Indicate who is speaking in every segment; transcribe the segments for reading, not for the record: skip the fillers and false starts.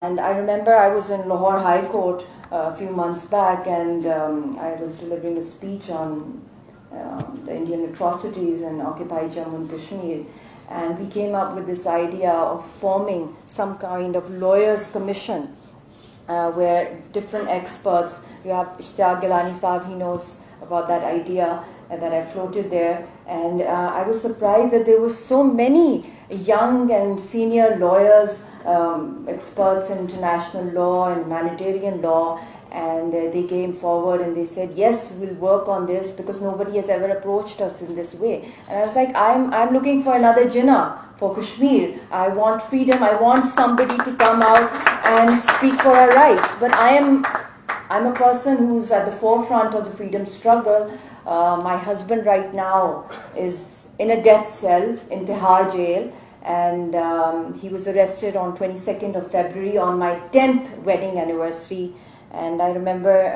Speaker 1: And I remember I was in Lahore High Court a few months back, and I was delivering a speech on the Indian atrocities in occupied Jammu and Kashmir. And we came up with this idea of forming some kind of lawyers' commission where different experts, you have Ishtaq Gilani Saab, he knows about that idea that I floated there. And I was surprised that there were so many young and senior lawyers, experts in international law and humanitarian law, and they came forward and they said, yes, we'll work on this because nobody has ever approached us in this way. And I was like, I'm looking for another Jinnah for Kashmir. I want freedom. I want somebody to come out and speak for our rights. But I'm a person who's at the forefront of the freedom struggle. My husband right now is in a death cell in Tihar jail, and he was arrested on 22nd of February on my 10th wedding anniversary. And I remember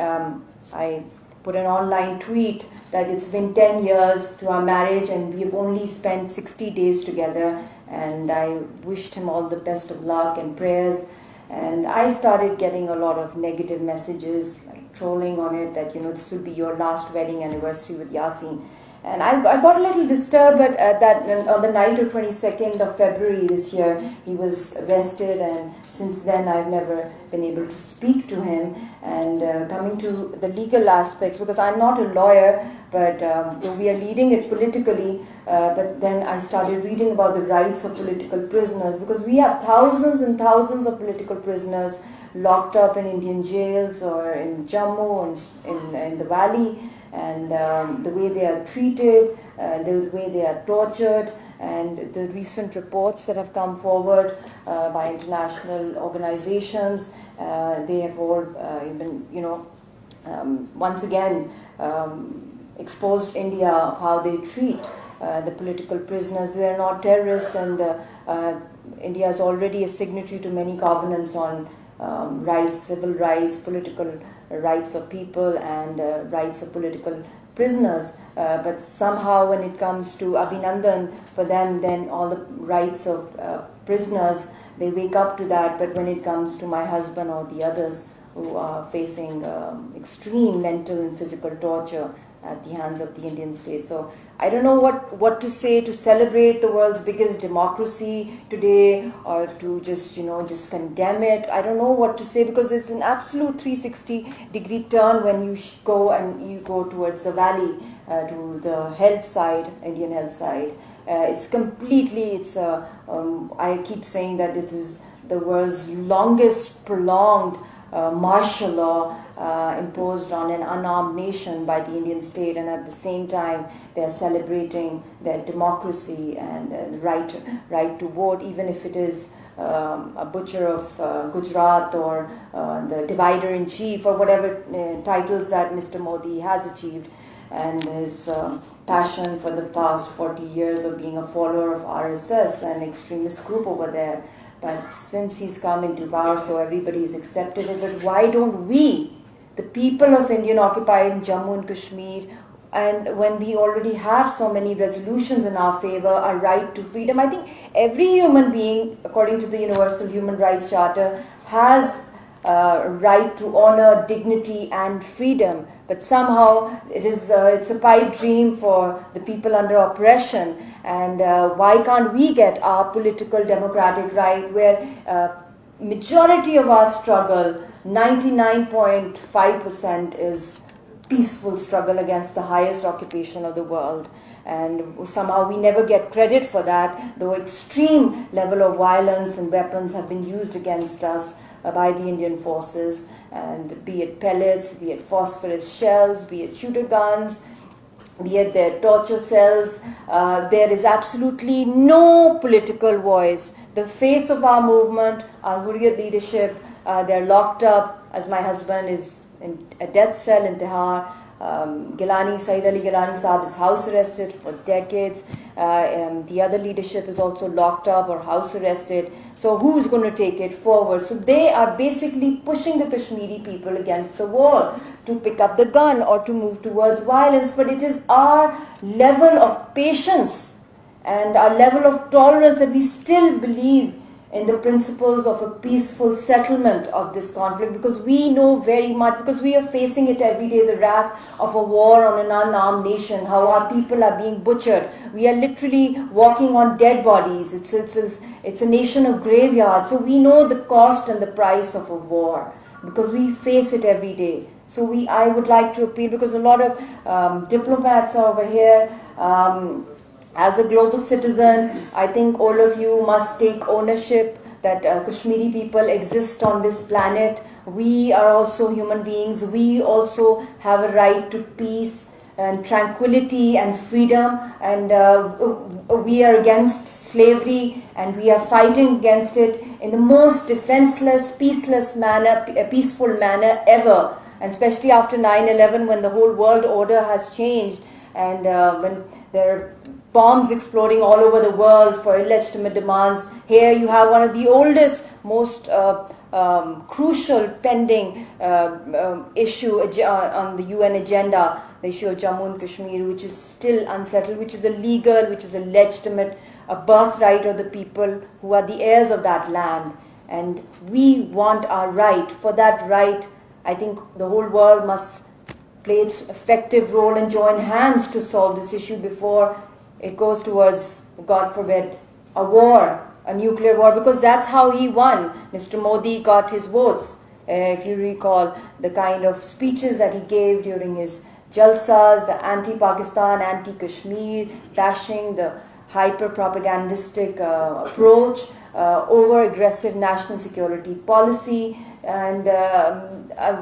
Speaker 1: I put an online tweet that it's been 10 years to our marriage and we've only spent 60 days together, and I wished him all the best of luck and prayers. And I started getting a lot of negative messages, like trolling on it, that, this would be your last wedding anniversary with Yasin. And I got a little disturbed on the night of 22nd of February this year. He was arrested, and since then I've never been able to speak to him. And coming to the legal aspects, because I'm not a lawyer, but we are leading it politically, but then I started reading about the rights of political prisoners, because we have thousands and thousands of political prisoners locked up in Indian jails or in Jammu and in the valley. And the way they are treated, the way they are tortured, and the recent reports that have come forward by international organizations, they have all even, once again exposed India of how they treat the political prisoners. They are not terrorists, and India is already a signatory to many covenants on rights, civil rights, political rights of people, and rights of political prisoners. But somehow when it comes to Abhinandan, for them, then all the rights of prisoners, they wake up to that. But when it comes to my husband or the others who are facing extreme mental and physical torture at the hands of the Indian state. So I don't know what to say to celebrate the world's biggest democracy today, or to just condemn it. I don't know what to say, because it's an absolute 360-degree turn when you go towards the valley, to the health side, Indian health side. It's completely, I keep saying that it is the world's longest prolonged martial law imposed on an unarmed nation by the Indian state, and at the same time they are celebrating their democracy and the right to vote, even if it is a butcher of Gujarat, or the divider-in-chief, or whatever titles that Mr. Modi has achieved, and his passion for the past 40 years of being a follower of RSS, an extremist group over there. But since he's come into power, so everybody's accepted it. But why don't we, the people of Indian occupied Jammu and Kashmir, and when we already have so many resolutions in our favor, our right to freedom, I think every human being, according to the Universal Human Rights Charter, has a right to honor, dignity and freedom. But somehow it's a pipe dream for the people under oppression. And why can't we get our political democratic right, where majority of our struggle, 99.5%, is peaceful struggle against the highest occupation of the world. And somehow we never get credit for that, though extreme level of violence and weapons have been used against us by the Indian forces, and be it pellets, be it phosphorus shells, be it shooter guns, be it their torture cells. There is absolutely no political voice. The face of our movement, our Hurriyat leadership, they're locked up, as my husband is in a death cell in Tihar. Saeed Ali Gilani Saab is house arrested for decades. The other leadership is also locked up or house arrested. So who's going to take it forward? So they are basically pushing the Kashmiri people against the wall to pick up the gun or to move towards violence. But it is our level of patience and our level of tolerance that we still believe in the principles of a peaceful settlement of this conflict, because we know very much, because we are facing it every day, the wrath of a war on an unarmed nation, how our people are being butchered. We are literally walking on dead bodies. It's a nation of graveyards. So we know the cost and the price of a war, because we face it every day. So I would like to appeal, because a lot of diplomats are over here. As a global citizen, I think all of you must take ownership that Kashmiri people exist on this planet. We are also human beings. We also have a right to peace and tranquility and freedom, and we are against slavery, and we are fighting against it in the most defenseless, peaceful manner ever, and especially after 9/11, when the whole world order has changed, and when there are bombs exploding all over the world for illegitimate demands. Here you have one of the oldest, most crucial pending issue on the UN agenda, the issue of Jammu and Kashmir, which is still unsettled, which is a legal, which is a legitimate, a birthright of the people who are the heirs of that land. And we want our right. For that right, I think the whole world must play its effective role and join hands to solve this issue before it goes towards, God forbid, a war, a nuclear war, because that's how he won. Mr. Modi got his votes. If you recall the kind of speeches that he gave during his jalsas, the anti-Pakistan, anti-Kashmir, bashing the hyper-propagandistic approach, over-aggressive national security policy, and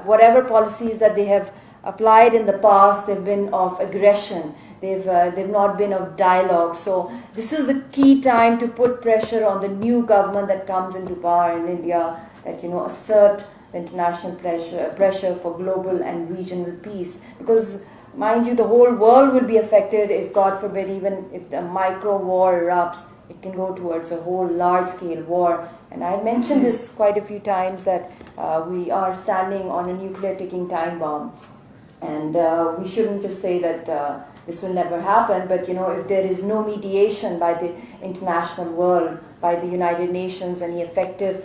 Speaker 1: whatever policies that they have applied in the past, they've been of aggression. They've not been of dialogue. So this is the key time to put pressure on the new government that comes into power in India, that, you know, assert the international pressure for global and regional peace. Because, mind you, the whole world will be affected if, God forbid, even if the micro war erupts, it can go towards a whole large-scale war. And I've mentioned this quite a few times, that we are standing on a nuclear ticking time bomb. And we shouldn't just say that this will never happen, but, you know, if there is no mediation by the international world, by the United Nations, any effective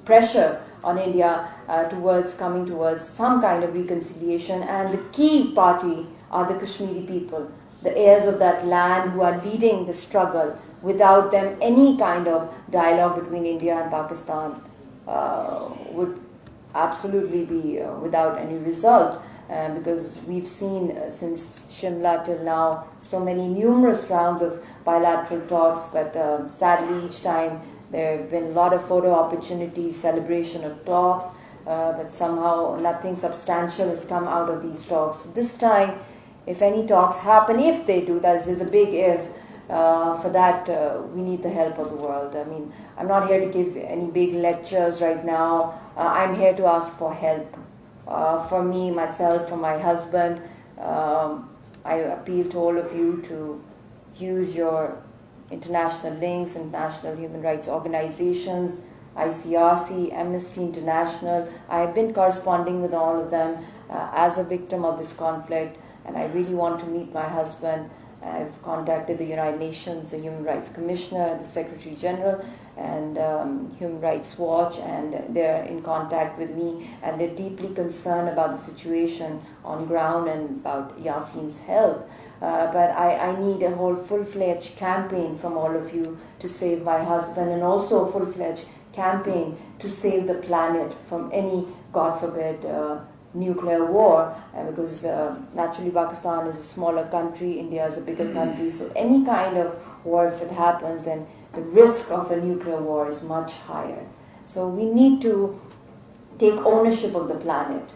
Speaker 1: pressure on India towards coming towards some kind of reconciliation, and the key party are the Kashmiri people, the heirs of that land, who are leading the struggle. Without them, any kind of dialogue between India and Pakistan would absolutely be without any result. Because we've seen since Shimla till now so many numerous rounds of bilateral talks, but sadly each time there have been a lot of photo opportunities, celebration of talks, but somehow nothing substantial has come out of these talks. This time, if any talks happen, if they do, that is, there's a big if, for that we need the help of the world. I mean, I'm not here to give any big lectures right now. I'm here to ask for help. For me, myself, for my husband, I appeal to all of you to use your international links, international human rights organizations, ICRC, Amnesty International. I've been corresponding with all of them as a victim of this conflict, and I really want to meet my husband. I've contacted the United Nations, the Human Rights Commissioner, the Secretary General, and Human Rights Watch, and they're in contact with me, and they're deeply concerned about the situation on ground and about Yasin's health. But I need a whole full-fledged campaign from all of you to save my husband, and also a full-fledged campaign to save the planet from any, God forbid, nuclear war, because naturally Pakistan is a smaller country, India is a bigger country, so any kind of war, if it happens, then the risk of a nuclear war is much higher. So we need to take ownership of the planet.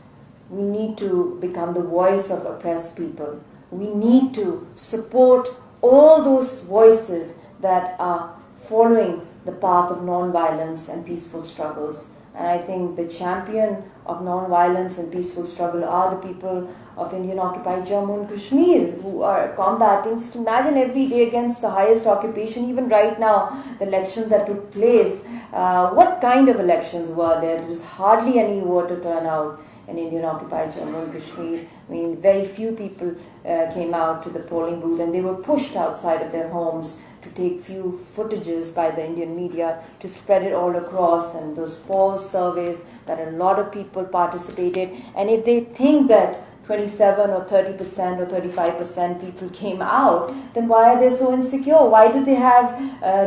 Speaker 1: We need to become the voice of oppressed people. We need to support all those voices that are following the path of non-violence and peaceful struggles. And I think the champion of non-violence and peaceful struggle are the people of Indian-occupied Jammu and Kashmir, who are combating. Just imagine every day against the highest occupation, even right now, the elections that took place. What kind of elections were there? There was hardly any voter turnout in Indian-occupied Jammu and Kashmir. I mean, very few people came out to the polling booth, and they were pushed outside of their homes to take few footages by the Indian media to spread it all across, and those false surveys that a lot of people participated. And if they think that 27 or 30% or 35% people came out, then why are they so insecure? Why do they have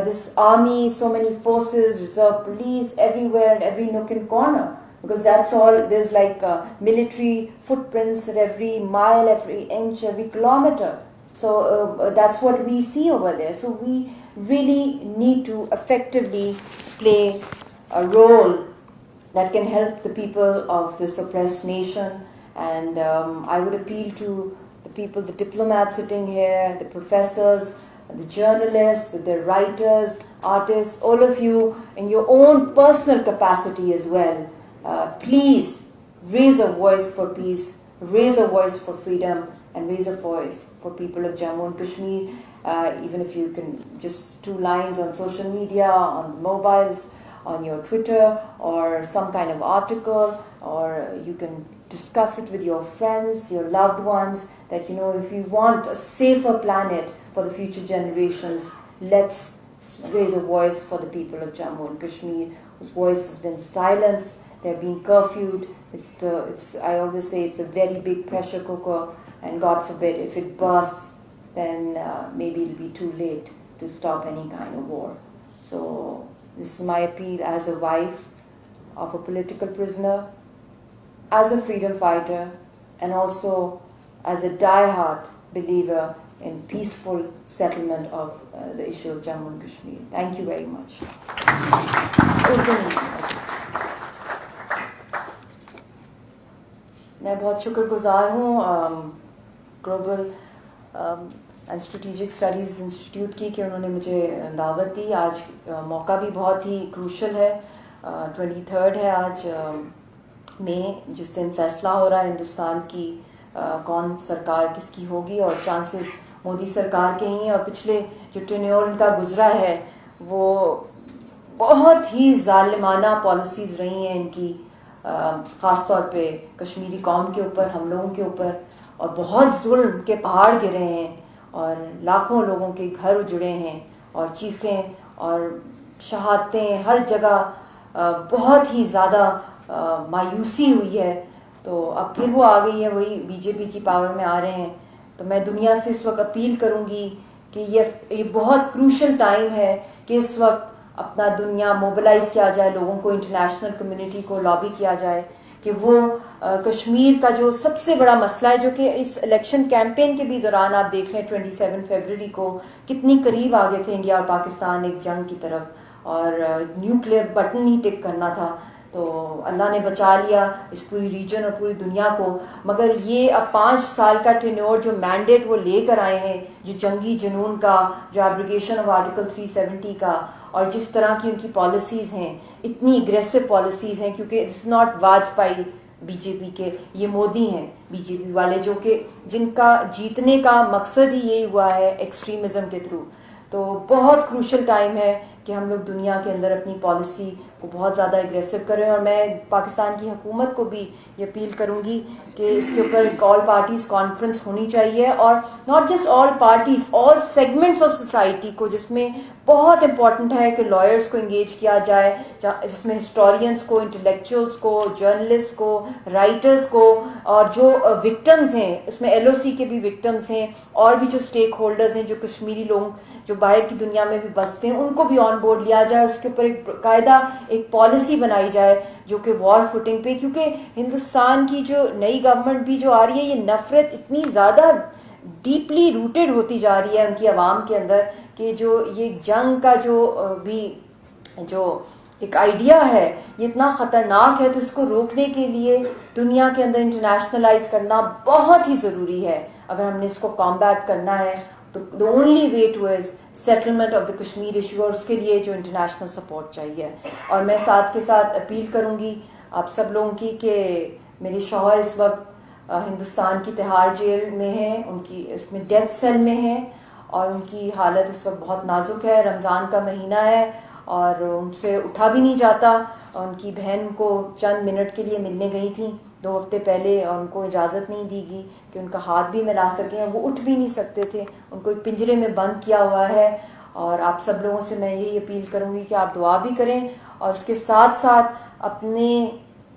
Speaker 1: this army, so many forces, reserve police everywhere in every nook and corner? Because that's all, there's like military footprints at every mile, every inch, every kilometer. So that's what we see over there. So we really need to effectively play a role that can help the people of this oppressed nation. And I would appeal to the people, the diplomats sitting here, the professors, the journalists, the writers, artists, all of you in your own personal capacity as well. Please raise a voice for peace, raise a voice for freedom, and raise a voice for people of Jammu and Kashmir. Even if you can just 2 lines on social media, on the mobiles, on your Twitter, or some kind of article, or you can discuss it with your friends, your loved ones, that if we want a safer planet for the future generations, let's raise a voice for the people of Jammu and Kashmir, whose voice has been silenced. They're being curfewed. I always say it's a very big pressure cooker, and God forbid if it bursts, then maybe it'll be too late to stop any kind of war. So this is my appeal as a wife of a political prisoner, as a freedom fighter, and also as a die-hard believer in peaceful settlement of the issue of Jammu and Kashmir. Thank you very much. میں بہت شکر گزار ہوں global and strategic studies institute کی کہ انہوں نے مجھے دعوت دی. آج موقع بھی بہت ہی کروشل ہے. 23 ہے آج مئی, جس دن فیصلہ ہو رہا ہے ہندوستان کی کون سرکار کس کی ہوگی, اور چانسز مودی سرکار کے ہی ہیں. اور پچھلے جو ٹینیور ان کا گزرا ہے وہ بہت ہی ظالمانہ پالیسیز رہی ہیں ان کی, خاص طور پہ کشمیری قوم کے اوپر, ہم لوگوں کے اوپر, اور بہت ظلم کے پہاڑ گرے ہیں, اور لاکھوں لوگوں کے گھر اجڑے ہیں, اور چیخیں اور شہادتیں ہر جگہ, بہت ہی زیادہ مایوسی ہوئی ہے. تو اب پھر وہ آ گئی ہے, وہی بی جے پی کی پاور میں آ رہے ہیں. تو میں دنیا سے اس وقت اپیل کروں گی کہ یہ بہت کروشل ٹائم ہے کہ اس وقت اپنا دنیا موبلائز کیا جائے, لوگوں کو, انٹرنیشنل کمیونٹی کو لابی کیا جائے کہ وہ کشمیر کا جو سب سے بڑا مسئلہ ہے, جو کہ اس الیکشن کیمپین کے بھی دوران آپ دیکھ رہے ہیں 27 فروری کو کتنی قریب آ گئے تھے انڈیا اور پاکستان ایک جنگ کی طرف, اور نیوکلیئر بٹن ہی ٹک کرنا تھا. تو اللہ نے بچا لیا اس پوری ریجن اور پوری دنیا کو. مگر یہ اب 5 سال کا ٹینیور جو مینڈیٹ وہ لے کر آئے ہیں, جو جنگی جنون کا, جو ایبریگیشن آف آرٹیکل 370 کا, اور جس طرح کی ان کی پالیسیز ہیں, اتنی اگریسو پالیسیز ہیں, کیونکہ it's not Vajpayee B J P کے, یہ مودی ہیں بی جے پی والے, جو کہ جن کا جیتنے کا مقصد ہی یہی ہوا ہے ایکسٹریمزم کے تھرو. تو بہت کروشل ٹائم ہے کہ ہم لوگ دنیا کے اندر اپنی پالیسی کو بہت زیادہ اگریسو کریں. اور میں پاکستان کی حکومت کو بھی یہ اپیل کروں گی کہ اس کے اوپر ایک آل پارٹیز کانفرنس ہونی چاہیے, اور not just all parties, all segments of society کو, جس میں بہت امپورٹنٹ ہے کہ لائرس کو انگیج کیا جائے, جس میں ہسٹورینس کو, انٹلیکچوئلس کو, جرنلسٹ کو, رائٹرز کو, اور جو وکٹمز ہیں اس میں ایل او سی کے بھی وکٹمز ہیں, اور بھی جو اسٹیک ہولڈرز ہیں, جو کشمیری لوگ جو باہر کی دنیا میں بھی بستے ہیں, ان کو بھی آن بورڈ لیا جائے. اس کے اوپر ایک باقاعدہ ایک پالیسی بنائی جائے جو کہ وار فوٹنگ پہ, کیونکہ ہندوستان کی جو نئی گورنمنٹ بھی جو آ رہی ہے, یہ نفرت اتنی زیادہ ڈیپلی روٹیڈ ہوتی جا رہی ہے ان کی عوام کے اندر, کہ جو یہ جنگ کا جو ایک آئیڈیا ہے یہ اتنا خطرناک ہے. تو اس کو روکنے کے لیے دنیا کے اندر انٹرنیشنلائز کرنا بہت ہی ضروری ہے. اگر ہم نے اس کو کامبیٹ کرنا ہے تو the only way to is settlement of the Kashmir issue, اور اس کے لیے جو انٹرنیشنل سپورٹ چاہیے. اور میں ساتھ کے ساتھ اپیل کروں گی آپ سب لوگوں کی کہ میرے شوہر اس وقت ہندوستان کی تہاڑ جیل میں ہیں, ان کی اس میں ڈیتھ سیل میں ہیں, اور ان کی حالت اس وقت بہت نازک ہے. رمضان کا مہینہ ہے اور ان سے اٹھا بھی نہیں جاتا. ان کی بہن کو چند منٹ کے لیے ملنے گئی تھیں 2 ہفتے پہلے, اور ان کو اجازت نہیں دی گئی کہ ان کا ہاتھ بھی ملا سکیں. وہ اٹھ بھی نہیں سکتے تھے, ان کو ایک پنجرے میں بند کیا ہوا ہے. اور آپ سب لوگوں سے میں یہی اپیل کروں گی کہ آپ دعا بھی کریں اور اس کے ساتھ ساتھ اپنے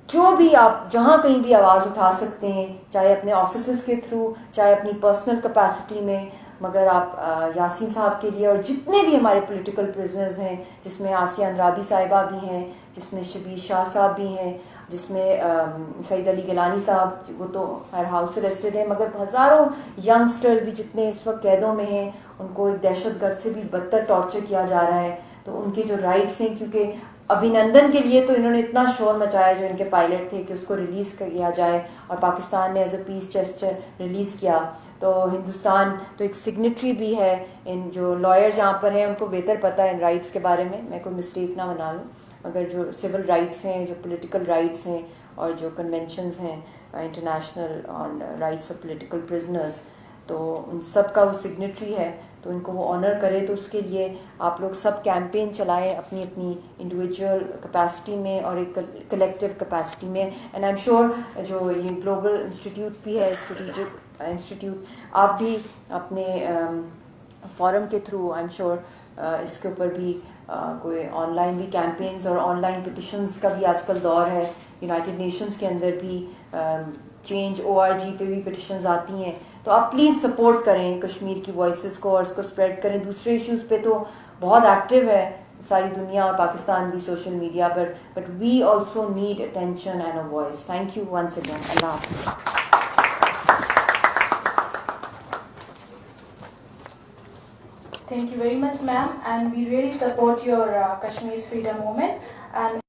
Speaker 1: جو بھی آپ جہاں کہیں بھی آواز اٹھا سکتے ہیں، چاہے اپنے آفیسز کے تھرو، چاہے اپنی پرسنل کیپیسٹی میں، مگر آپ یاسین صاحب کے لیے اور جتنے بھی ہمارے پولیٹیکل پرزنرز ہیں، جس میں آسیہ اندرابی صاحبہ بھی ہیں، جس میں شبیر شاہ صاحب بھی ہیں، جس میں سعید علی گیلانی صاحب، وہ تو خیر ہاؤس اریسٹڈ ہیں، مگر ہزاروں ینگسٹرز بھی جتنے اس وقت قیدوں میں ہیں، ان کو ایک دہشت گرد سے بھی بدتر ٹارچر کیا جا رہا ہے. تو ان کے جو رائٹس ہیں، کیونکہ ابھینندن کے لیے تو انہوں نے اتنا شور مچایا جو ان کے پائلٹ تھے کہ اس کو ریلیز کیا جائے، اور پاکستان نے as a peace gesture release کیا. تو ہندوستان تو ایک سگنیٹری بھی ہے. ان جو لائرز یہاں پر ہیں ان کو بہتر پتہ ہے ان رائٹس کے بارے میں کوئی مسٹیک نہ بنا لوں، مگر جو سول رائٹس ہیں، جو پولیٹیکل رائٹس ہیں، اور جو کنونشنز ہیں international on rights of political prisoners, تو ان سب کا وہ سگنیٹری ہے، تو ان کو وہ آنر کرے. تو اس کے لیے آپ لوگ سب کیمپین چلائیں اپنی اپنی انڈیویجول کیپیسٹی میں اور ایک کلیکٹیو کیپیسٹی میں. اینڈ آئی ایم شیور جو یہ گلوبل انسٹیٹیوٹ بھی ہے، اسٹریٹجک انسٹیٹیوٹ، آپ بھی اپنے فورم کے تھرو آئی ایم شیور اس کے اوپر بھی کوئی آن لائن بھی کیمپینز اور آن لائن پٹیشنز کا بھی آج کل دور ہے. یونائٹڈ نیشنز کے اندر بھی چینج ORG پہ بھی پٹیشنز آتی ہیں. تو آپ پلیز سپورٹ کریں کشمیر کی وائسز کو اور اس کو اسپریڈ کریں. دوسرے ایشوز پہ تو بہت ایکٹیو ہے ساری دنیا اور پاکستان بھی سوشل میڈیا پر، but we also need attention and a voice. Thank you once again. اللہ حافظ.
Speaker 2: Thank you very much, ma'am, and we really support your Kashmir's freedom movement. And